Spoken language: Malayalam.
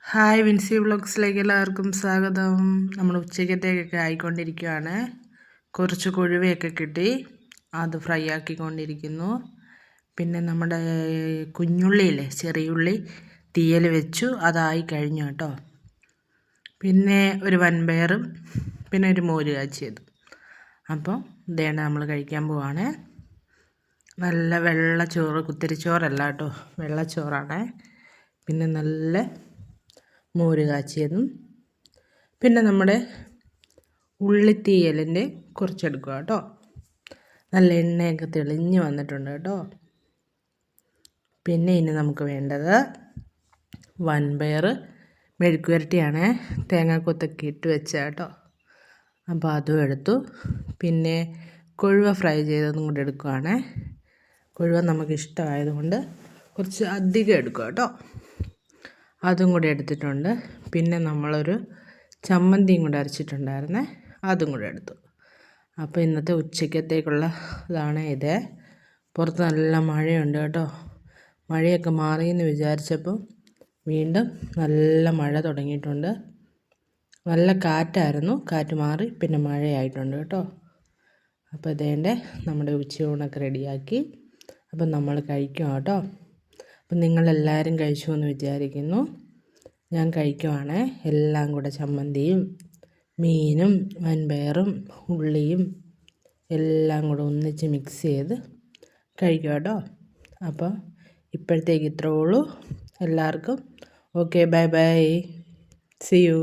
ഹായ് വിൻസി വ്ളോഗ്സിലേക്ക് എല്ലാവർക്കും സ്വാഗതം. നമ്മൾ ഉച്ചക്കത്തേക്കൊക്കെ ആയിക്കൊണ്ടിരിക്കുകയാണ്. കുറച്ച് കൊഴുവയൊക്കെ കിട്ടി, അത് ഫ്രൈ ആക്കിക്കൊണ്ടിരിക്കുന്നു. പിന്നെ നമ്മുടെ കുഞ്ഞുള്ളിയില്ലേ, ചെറിയുള്ളി തീയൽ വെച്ചു, അതായി കഴിഞ്ഞു കേട്ടോ. പിന്നെ ഒരു വൻപയറും പിന്നെ ഒരു മോര് കാച്ചിയതും. അപ്പോൾ ഇതേണ്ട നമ്മൾ കഴിക്കാൻ പോവാണ്. നല്ല വെള്ളച്ചോറ്, കുത്തിരിച്ചോറല്ല കേട്ടോ, വെള്ളച്ചോറാണ്. പിന്നെ നല്ല മോര് കാച്ചിയതും പിന്നെ നമ്മുടെ ഉള്ളിത്തീയലിൻ്റെ കുറച്ചെടുക്കുക കേട്ടോ. നല്ല എണ്ണയൊക്കെ തെളിഞ്ഞ് വന്നിട്ടുണ്ട് കേട്ടോ. പിന്നെ ഇനി നമുക്ക് വേണ്ടത് വൻപയർ മെഴുക്കുവരട്ടിയാണ്, തേങ്ങാക്കൊത്തൊക്കെ ഇട്ട് വെച്ച കേട്ടോ. അപ്പോൾ അതും എടുത്തു. പിന്നെ കൊഴുവ ഫ്രൈ ചെയ്തതും കൂടെ എടുക്കുകയാണ്. കൊഴുവ നമുക്കിഷ്ടമായതുകൊണ്ട് കുറച്ച് അധികം എടുക്കുക കേട്ടോ. അതും കൂടെ എടുത്തിട്ടുണ്ട്. പിന്നെ നമ്മളൊരു ചമ്മന്തിയും കൂടെ അരച്ചിട്ടുണ്ടായിരുന്നേ, അതും കൂടെ എടുത്തു. അപ്പോൾ ഇന്നത്തെ ഉച്ചക്കത്തേക്കുള്ള ഇതാണ് ഇത്. പുറത്ത് നല്ല മഴയുണ്ട് കേട്ടോ. മഴയൊക്കെ മാറിയെന്ന് വിചാരിച്ചപ്പോൾ വീണ്ടും നല്ല മഴ തുടങ്ങിയിട്ടുണ്ട്. നല്ല കാറ്റായിരുന്നു, കാറ്റ് മാറി പിന്നെ മഴയായിട്ടുണ്ട് കേട്ടോ. അപ്പോൾ ഇതേൻ്റെ നമ്മുടെ ഉച്ചയൂണൊക്കെ റെഡിയാക്കി. അപ്പം നമ്മൾ കഴിക്കാം കേട്ടോ. അപ്പം നിങ്ങളെല്ലാവരും കഴിച്ചു എന്ന് വിചാരിക്കുന്നു. ഞാൻ കഴിക്കുവാണ്. എല്ലാം കൂടെ ചമ്മന്തിയും മീനും വൻപയറും ഉള്ളിയും എല്ലാം കൂടെ ഒന്നിച്ച് മിക്സ് ചെയ്ത് കഴിക്കുക കേട്ടോ. അപ്പോൾ ഇപ്പോഴത്തേക്ക് ഇത്രേ ഉള്ളൂ. എല്ലാവർക്കും okay, bye bye, see U.